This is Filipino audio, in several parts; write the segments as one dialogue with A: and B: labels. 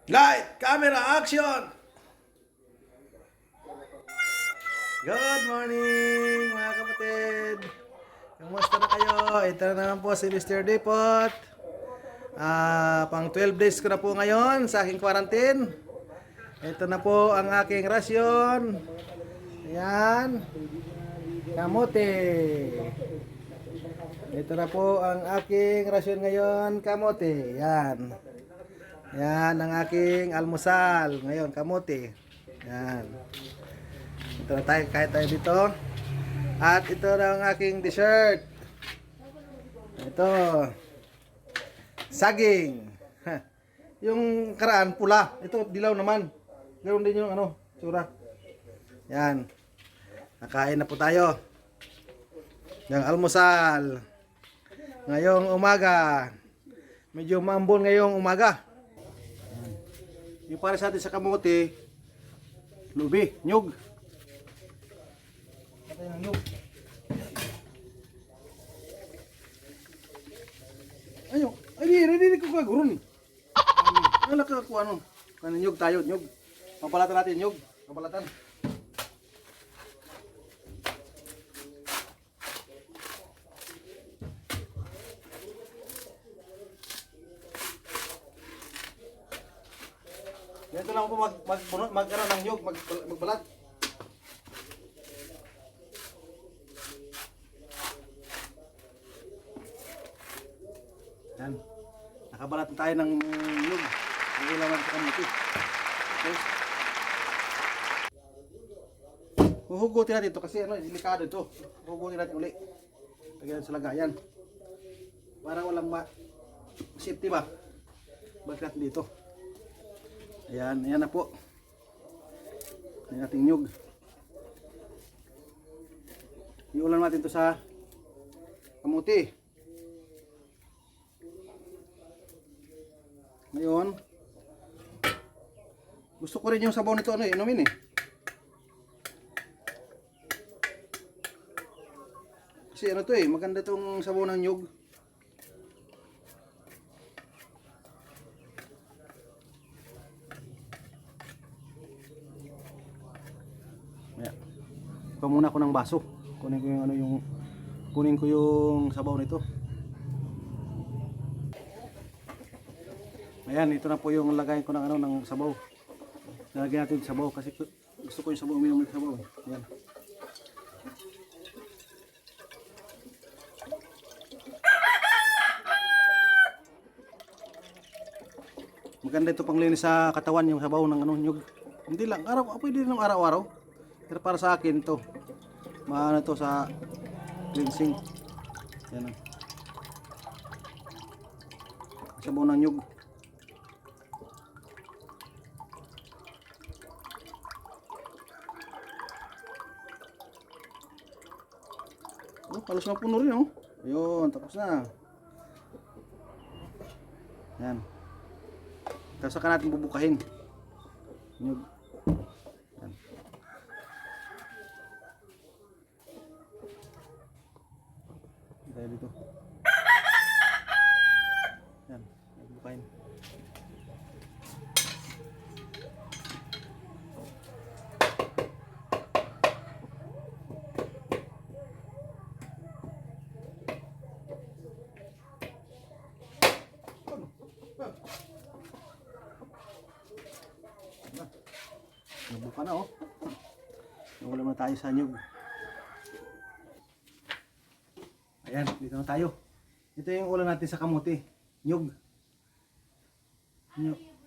A: Light, camera, action! Good morning mga kapatid! Kamusta na kayo? Ito na naman po si Mr. Depot. Pang 12 days ko na po ngayon sa aking quarantine. Ito na po ang aking rasyon. Ayan. Kamote. Ito na po ang aking rasyon ngayon. Kamote. Ayan. Yan ang aking almusal ngayon, kamote. Yan. Ito na tayo, kahit tayo dito. At ito na ang aking dessert. Ito. Saging. Yung karaan pula. Ito dilaw naman. Ganoon din yung tsura. Yan. Nakain na po tayo. Yung almusal. Ngayong umaga. Medyo maambon ngayong umaga. Yung para sa atin sa kamote, lubi, nyug. Patay ng nyug. Ayo, ay ko kagurun. Ano nakakuha ano? Kanin nyug tayo, nyug. Papalatan natin nyug, papalatan. Ganito lang po magkaroon ng nyug, magbalat. Yan. Nakabalat na tayo ng nyug. Ang ilaman sa kamuti. Okay. Huhugutin natin ito kasi delikado ito. Huhugutin natin uli. Lagyan sa lagayan. Para walang safety ba? Balik natin dito. Ayan, ayan na po. Ayan ating nyug. Iulan natin ito sa kamuti. Ngayon, gusto ko rin yung sabaw nito inumin eh. Kasi to maganda itong sabaw ng nyug. Kuha muna ako ng baso. Kunin ko yung sabaw nito. Ayan, ito na po yung lagayin ko ng sabaw. Lalagyan natin sabaw kasi gusto ko yung sabaw, uminom ng sabaw. Ayan. Maganda ito panglinis sa katawan yung sabaw ng nyug. Hindi lang pwede din ng araw-araw. Pero para sa akin to, maano to sa cleansing. Yan o. Sabaw ng nyug. Halos na puno rin oh. Ayun, tapos na. Yan. Tapos saka natin bubukahin. Nyug. Yan. Tayo dito. Yan, bubukahin. Nabuka na oh. Nawala na tayo sa nyug. Ayan, dito na tayo. Ito yung ulam natin sa kamuti. Nyug.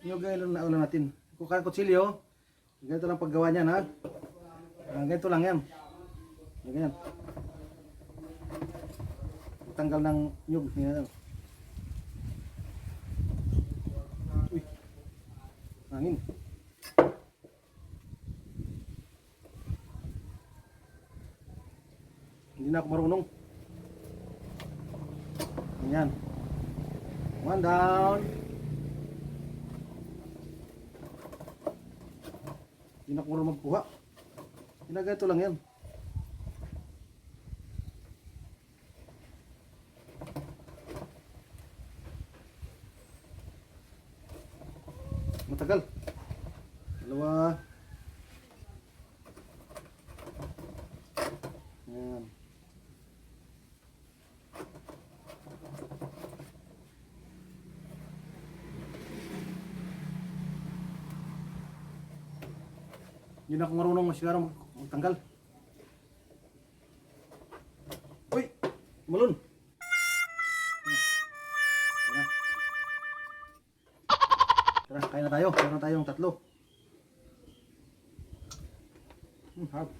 A: Nyug ang ulam natin. Kukuha ng kutsilyo. Ganito lang paggawa niyan ha. Ganito lang yan. Ganyan. Tanggal ng nyug. Yan. Uy. Hangin. Hindi na ako marunong. Ayan. One down. Hindi na ako marunong magkuha. Ginagato lang yan. Matagal. Dalawa. Yan. Hindi na ako marunong siguro magtanggal. Uy! Malun! Tara, kain na tayo. Kain na tayong tatlo. Harap.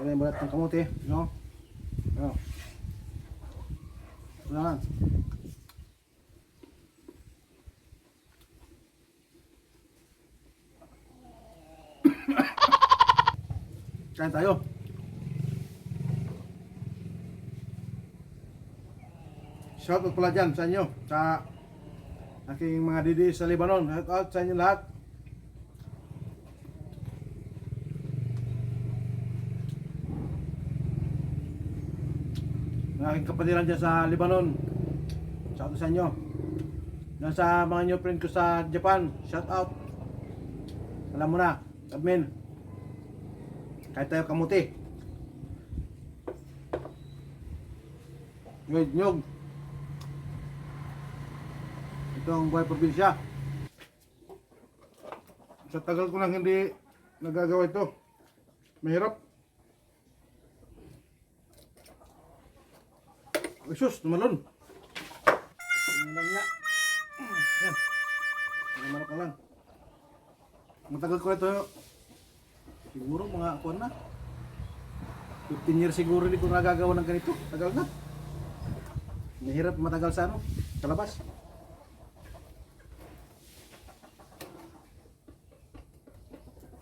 A: Yan yung balat ng kamote, no? Ano? Wala lang. Kain tayo. Shoutout pala dyan sa inyo, sa aking mga didi sa Lebanon. Shoutout sa inyo lahat. Ang aking kapatiran dyan sa Lebanon. Shoutout sa inyo. Yan sa mga new friend ko sa Japan. Shoutout. Alam mo na, admin. Kahit tayo kamuti. Nyog. Ito ang buhay probinsya. Sa tagal ko nang hindi nagagawa ito. Mahirap. Isus, tumalon. Tumalon nga. Yan. Tumalon ka lang. Matagal ko ito. Siguro mga kuwan na. 15 years siguro hindi ko nagagawa ng ganito. Tagal na. Mahirap matagal sa ano. Sa labas.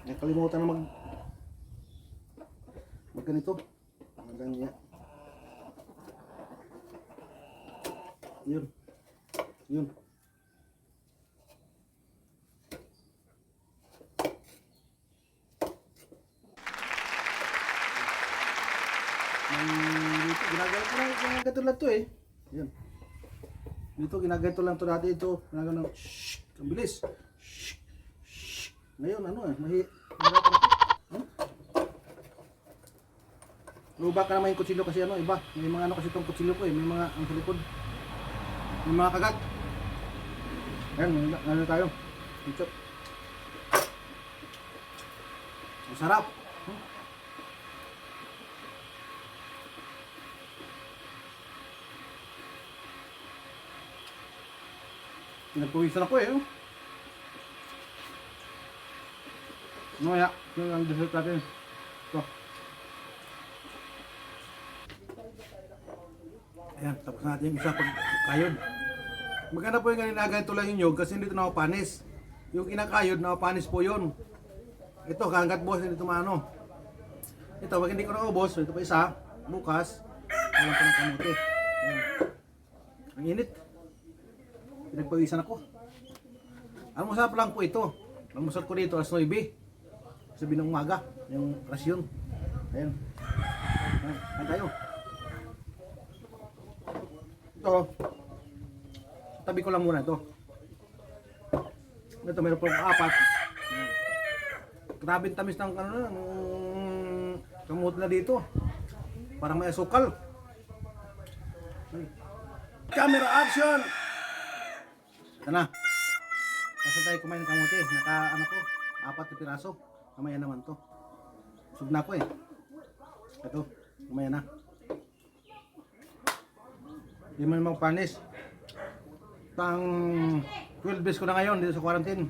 A: Nakalimutan na mag ganito. Magganyan. Yun. Dito ginagawa ko lang ganito lang to eh. Yan. Dito ginagawa lang to dati ito. Ginagawa ng shhh. Ang bilis. Shhh. Shhh. Ngayon ano eh. Luba ka naman yung kutsilyo kasi ano iba. May mga ano kasi itong kutsilyo ko eh. May mga ang sa likod. May mga kagat. Ayan, ano tayo. Ketchup. Ang sarap. Pinagpawisan ako eh. Ano kaya? Ito ang dessert natin. Ito. Ayan, tapos natin yung isa pagkayod. Maganda po yung ganito lang yung nyog kasi hindi ito nakapanis. Yung kinakayod, nakapanis po yun. Ito, kaangkat boss, hindi ito maano. Ito, wag hindi ko naubos. Ito pa isa, bukas. Alam ko ng kamote. Ayan. Ang init. Pinagpawisan ako. Almusal lang po ito. Almusal ko dito alas 9. Sabi ng umaga, yung rasyon. Ayan. Ayan tayo. Ito. Tabi ko lang muna ito. Ito meron po 4. Grabe tamis ng ano ng kamot na dito. Parang may asukal. Camera action. Ito na. Kasi tayo kumain ng kamote. Naka ano ko, 4 na piraso. Mamaya naman to. Sug na ko eh. Ito, mamaya na. Hindi man magpanis. Pang 12 days ko na ngayon dito sa quarantine.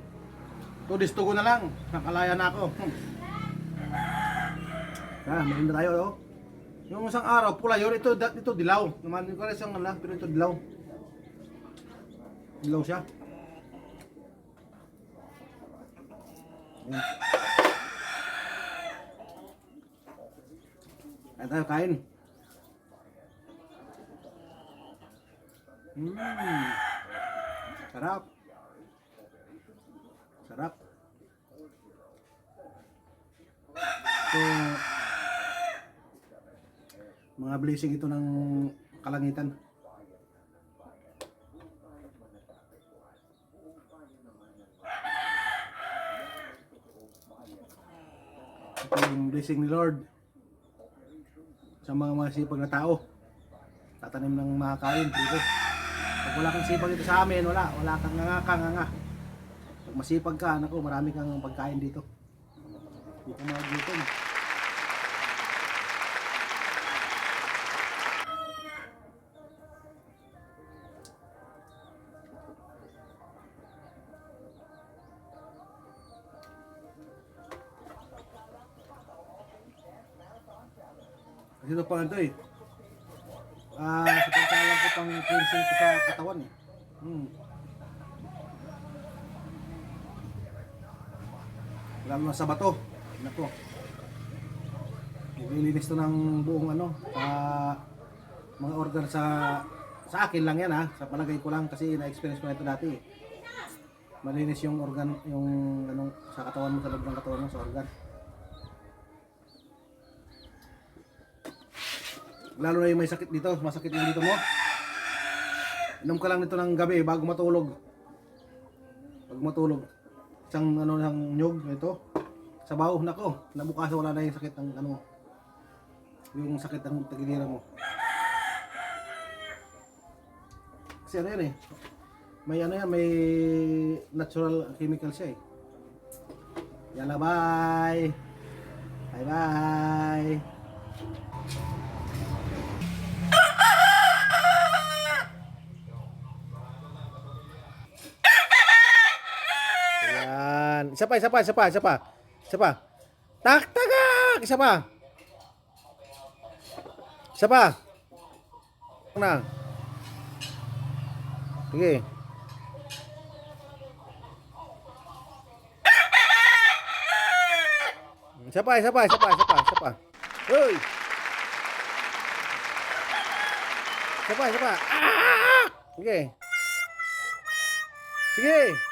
A: 2 days to go na lang. Nakalaya na ako. Meron na tayo oh. Yung isang araw pula yun, ito dilaw. Naman ko rin isang lang, pero ito dilaw. Dilaw siya. Ayan. Ayan tayo kain. Sarap. Sarap. So, Mga blessing ito ng kalangitan. Ito yung blessing ni Lord sa mga masipag na tao. Tatanim ng mga kain dito. Pag wala kang sipag dito sa amin, wala kang nga. Pag masipag ka, naku, marami kang pagkain dito. Hindi ka magutom. Kasi ito pa ito eh. Sa pagkalang ko pang cleansing ko sa katawan eh. Lalo na sa bato. Nako. Nililinis to ng buong mga organ sa akin lang yan ha. Sa palagay ko lang kasi na-experience ko na ito dati eh. Malinis yung organ, yung sa katawan mo, sa loob ng katawan mo, sa organ. Lalo na yung may sakit dito, masakit yung dito mo. Inom ka lang nito ng gabi bago matulog. Pag matulog, isang ng nyug ito. Sabaw, nako, nabukas wala na yung sakit ng yung sakit ng tagiliran mo. Kasi yan eh. May may natural chemical siya eh. Yala, bye. Bye. Ayan. Isa pa. Tak! Isa pa. Na. Sige. Isa pa. Uy. Isa pa. Sige.